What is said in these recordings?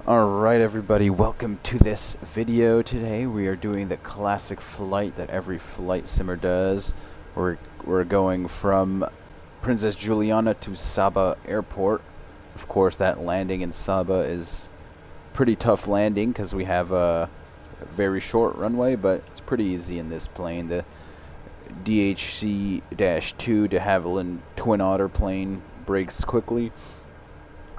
Alright everybody, welcome to this video. Today we are doing the classic flight that every flight simmer does. We're going from Princess Juliana to Saba airport. Of course that landing in Saba is pretty tough landing because we have a very short runway, but it's pretty easy in this plane. The DHC-2 de Havilland Twin Otter plane brakes quickly.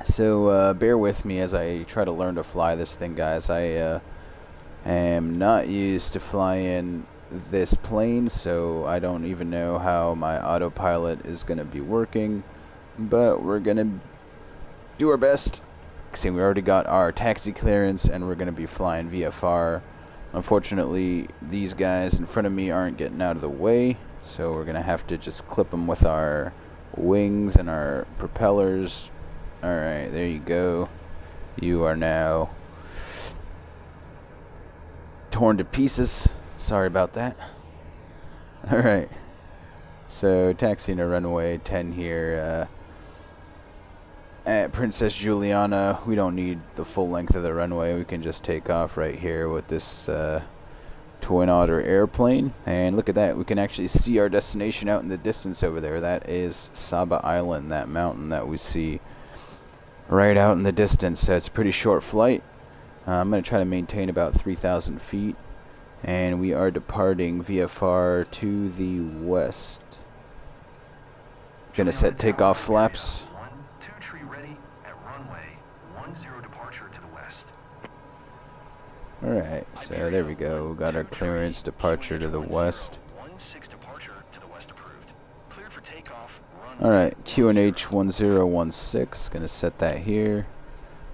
So bear with me as I try to learn to fly this thing, guys. I am not used to flying this plane, so I don't even know how my autopilot is going to be working, but we're going to do our best. See, we already got our taxi clearance and we're going to be flying VFR. Unfortunately, these guys in front of me aren't getting out of the way, so we're going to have to just clip them with our wings and our propellers. Alright, there you go. You are now torn to pieces. Sorry about that. Alright. So, taxiing to runway 10 here. At Princess Juliana, we don't need the full length of the runway. We can just take off right here with this Twin Otter airplane. And look at that. We can actually see our destination out in the distance over there. That is Saba Island, that mountain that we see right out in the distance. So it's a pretty short flight. I'm going to try to maintain about 3,000 feet. And we are departing VFR to the west. Going to set takeoff flaps. Alright, so there we go. We got our clearance, departure to the west. Alright, QNH 1016, gonna set that here.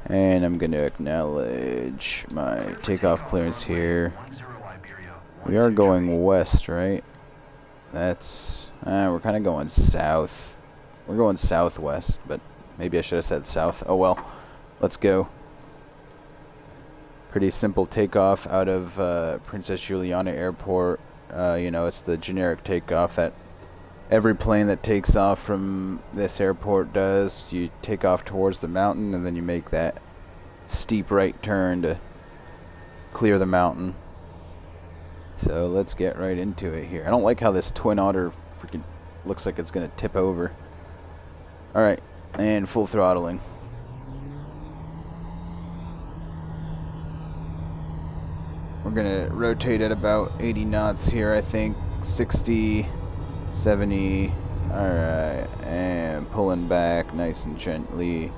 And I'm gonna acknowledge my takeoff clearance here. We are going west, right? That's, we're kind of going south. We're going southwest, but maybe I should have said south. Oh well, let's go. Pretty simple takeoff out of Princess Juliana Airport. You know, it's the generic takeoff that every plane that takes off from this airport does. You take off towards the mountain and then you make that steep right turn to clear the mountain. So let's get right into it here. I don't like how this Twin Otter freaking looks like it's gonna tip over. Alright, and full throttling. We're gonna rotate at about 80 knots here, I think. 60, 70. Alright, and pulling back nice and gently.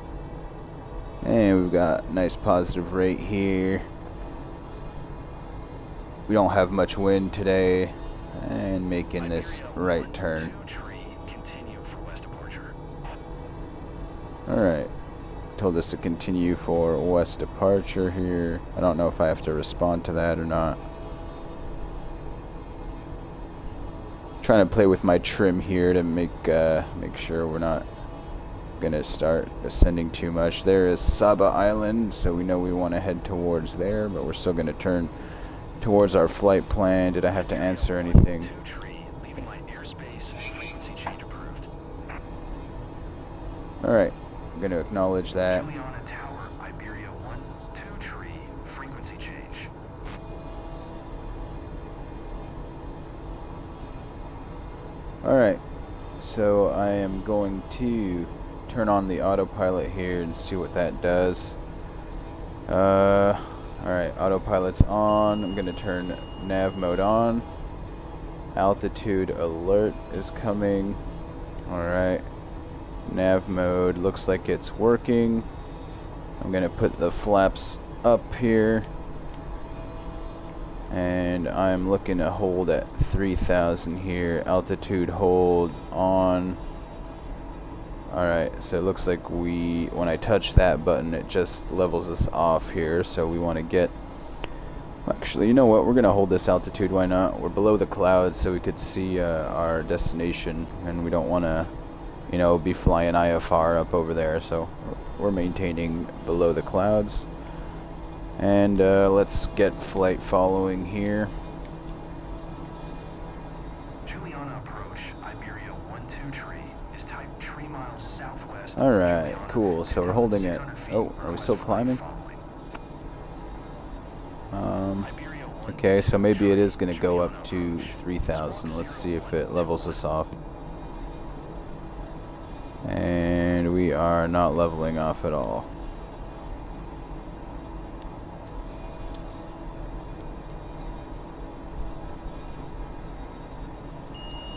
And we've got nice positive rate here. We don't have much wind today. And making this right turn. Alright. Told us to continue for west departure here. I don't know if I have to respond to that or not. Trying to play with my trim here to make sure we're not gonna start ascending too much. There is Saba Island, so we know we want to head towards there, but we're still gonna turn towards our flight plan. Did I have to answer anything? Alright. I'm going to acknowledge that. Alright, so I am going to turn on the autopilot here and see what that does. Alright, autopilot's on. I'm going to turn nav mode on. Altitude alert is coming. Alright. Nav mode looks like it's working. I'm gonna put the flaps up here, and I'm looking to hold at 3,000 here. Altitude hold on. Alright, so it looks like when I touch that button, it just levels us off here. So we want to get, actually, you know what, we're gonna hold this altitude. Why not? We're below the clouds, so we could see our destination, and we don't want to, you know, be flying IFR up over there, so we're maintaining below the clouds. And let's get flight following here. Juliana approach, Iberia 12 tree is type 3 miles southwest. Alright, cool. So we're holding it. Oh, are we still climbing? Okay, so maybe it is going to go up to 3,000. Let's see if it levels us off. And we are not leveling off at all.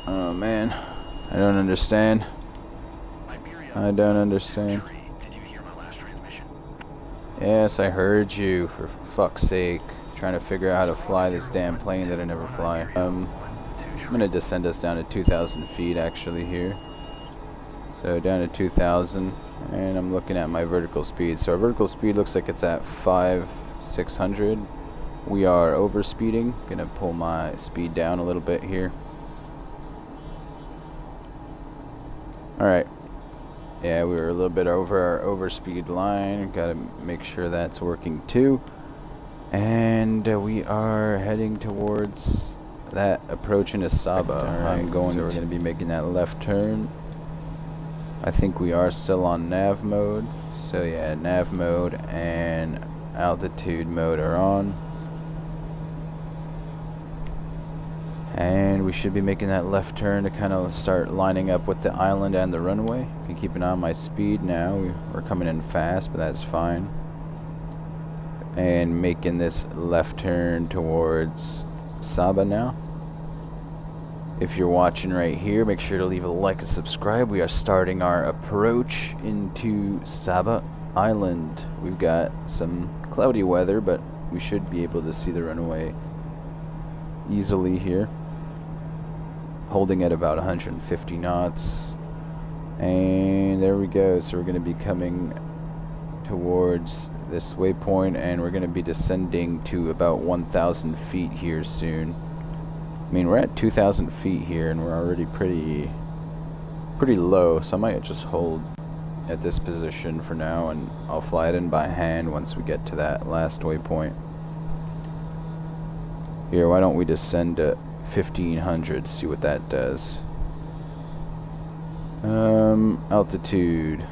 Oh man, I don't understand. I don't understand. Yes, I heard you, for fuck's sake. Trying to figure out how to fly this damn plane that I never fly. I'm gonna descend us down to 2,000 feet actually here. So down to 2,000, and I'm looking at my vertical speed. So our vertical speed looks like it's at 600. We are over speeding. Gonna pull my speed down a little bit here. Alright. Yeah, we were a little bit over our overspeed line. Gotta make sure that's working too. And we are heading towards that approach into Saba. I'm going to, we're going to be making that left turn. I think we are still on nav mode. So yeah, nav mode and altitude mode are on. And we should be making that left turn to kind of start lining up with the island and the runway. You can keep an eye on my speed now. We're coming in fast, but that's fine. And making this left turn towards Saba now. If you're watching right here, make sure to leave a like and subscribe. We are starting our approach into Saba Island. We've got some cloudy weather, but we should be able to see the runway easily here. Holding at about 150 knots. And there we go. So we're going to be coming towards this waypoint, and we're going to be descending to about 1,000 feet here soon. I mean, we're at 2,000 feet here, and we're already pretty low, so I might just hold at this position for now, and I'll fly it in by hand once we get to that last waypoint. Here, why don't we descend to 1,500, see what that does. Altitude.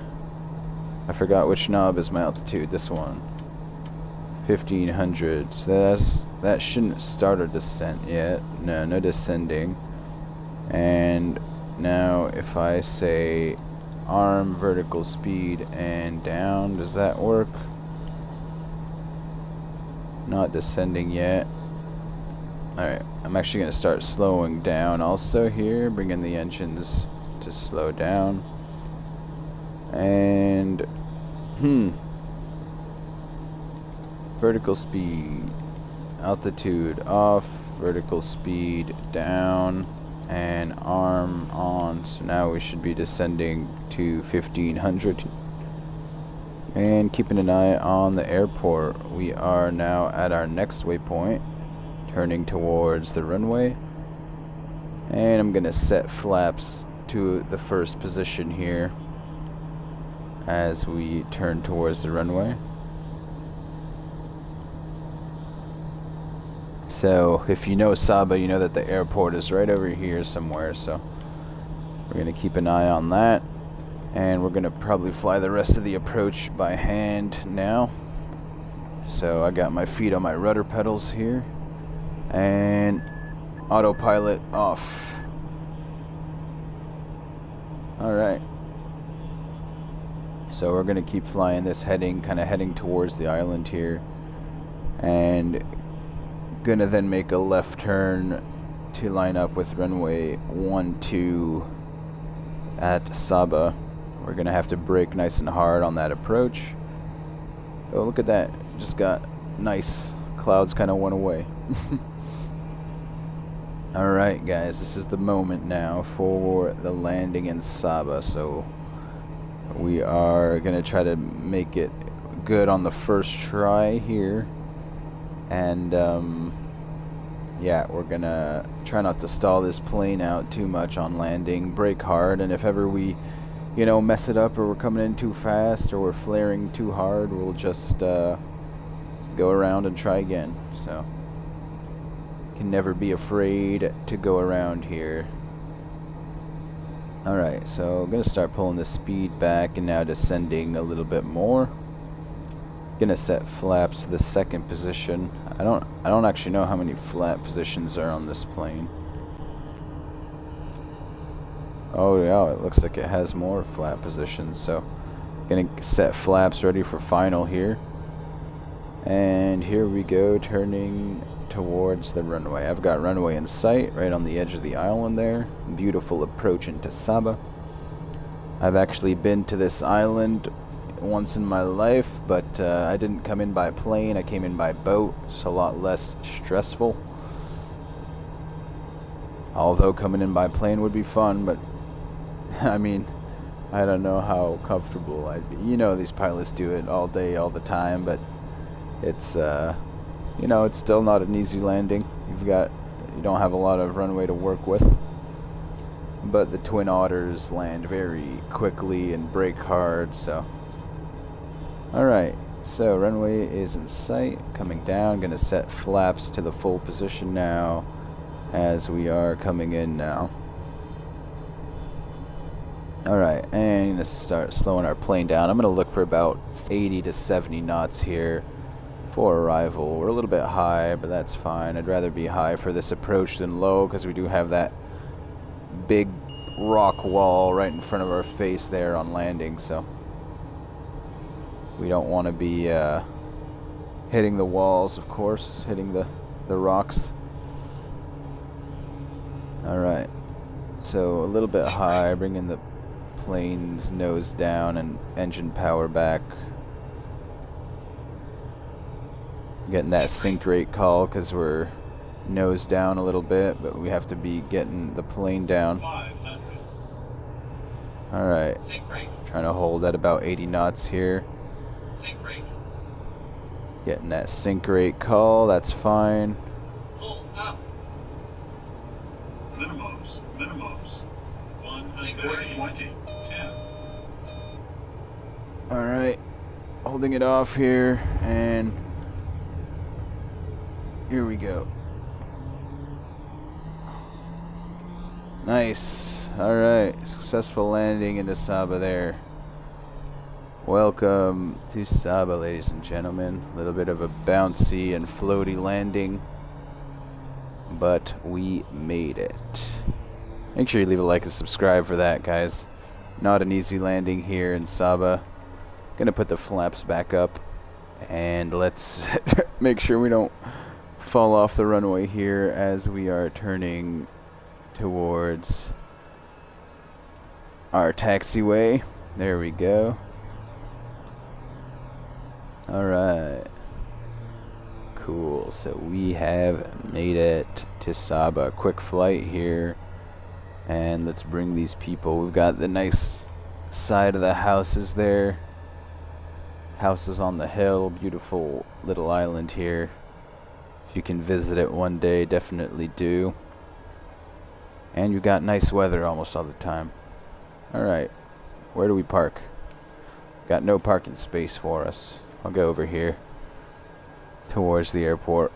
I forgot which knob is my altitude. This one. 1,500. So that shouldn't start a descent yet. No descending. And now if I say arm vertical speed and down, does that work? Not descending yet. Alright, I'm actually going to start slowing down also here, bringing the engines to slow down. And vertical speed, altitude off, vertical speed down, and arm on. So now we should be descending to 1,500. And keeping an eye on the airport. We are now at our next waypoint, turning towards the runway. And I'm gonna set flaps to the first position here as we turn towards the runway. So if you know Saba, you know that the airport is right over here somewhere, so we're going to keep an eye on that, and we're going to probably fly the rest of the approach by hand now. So I got my feet on my rudder pedals here, and autopilot off. Alright. So we're going to keep flying this kind of heading towards the island here, and gonna then make a left turn to line up with runway 12 at Saba. We're gonna have to brake nice and hard on that approach. Oh, look at that. Just got nice. Clouds kind of went away. Alright guys, this is the moment now for the landing in Saba. So we are gonna try to make it good on the first try here. And yeah, we're gonna try not to stall this plane out too much on landing. Brake hard, and if ever we, mess it up, or we're coming in too fast, or we're flaring too hard, we'll just go around and try again. So can never be afraid to go around here. Alright, so I'm gonna start pulling the speed back and now descending a little bit more. Gonna set flaps to the second position. I don't actually know how many flap positions are on this plane. Oh yeah, it looks like it has more flap positions, so gonna set flaps ready for final here. And here we go, turning towards the runway. I've got runway in sight, right on the edge of the island there. Beautiful approach into Saba. I've actually been to this island once in my life, but I didn't come in by plane, I came in by boat. It's a lot less stressful. Although coming in by plane would be fun, but I mean, I don't know how comfortable I'd be. You know, these pilots do it all day, all the time, but it's, you know, it's still not an easy landing. You don't have a lot of runway to work with. But the Twin Otters land very quickly and brake hard, so. Alright, so runway is in sight, coming down, gonna set flaps to the full position now, as we are coming in now. Alright, and gonna start slowing our plane down. I'm gonna look for about 80 to 70 knots here for arrival. We're a little bit high, but that's fine. I'd rather be high for this approach than low, because we do have that big rock wall right in front of our face there on landing, so we don't want to be hitting the walls, of course, hitting the rocks. Alright, so a little bit high, bringing the plane's nose down and engine power back. Getting that sync rate call because we're nose down a little bit, but we have to be getting the plane down. Alright, trying to hold at about 80 knots here. Getting that sync rate call, that's fine. Alright, holding it off here, and here we go. Nice. Alright, successful landing into Saba there. Welcome to Saba, ladies and gentlemen. A little bit of a bouncy and floaty landing, but we made it. Make sure you leave a like and subscribe for that, guys. Not an easy landing here in Saba. Gonna put the flaps back up, and let's make sure we don't fall off the runway here as we are turning towards our taxiway. There we go. Alright. Cool. So we have made it to Saba. Quick flight here. And let's bring these people. We've got the nice side of the houses there. Houses on the hill. Beautiful little island here. If you can visit it one day, definitely do. And you got nice weather almost all the time. Alright. Where do we park? Got no parking space for us. I'll go over here towards the airport.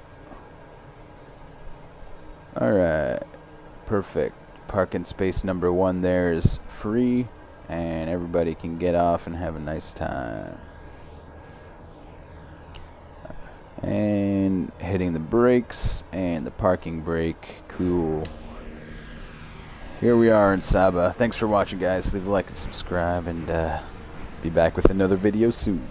Alright. Perfect. Parking space number 1 there is free, and everybody can get off and have a nice time. And hitting the brakes and the parking brake. Cool. Here we are in Saba. Thanks for watching, guys. Leave a like and subscribe, and be back with another video soon.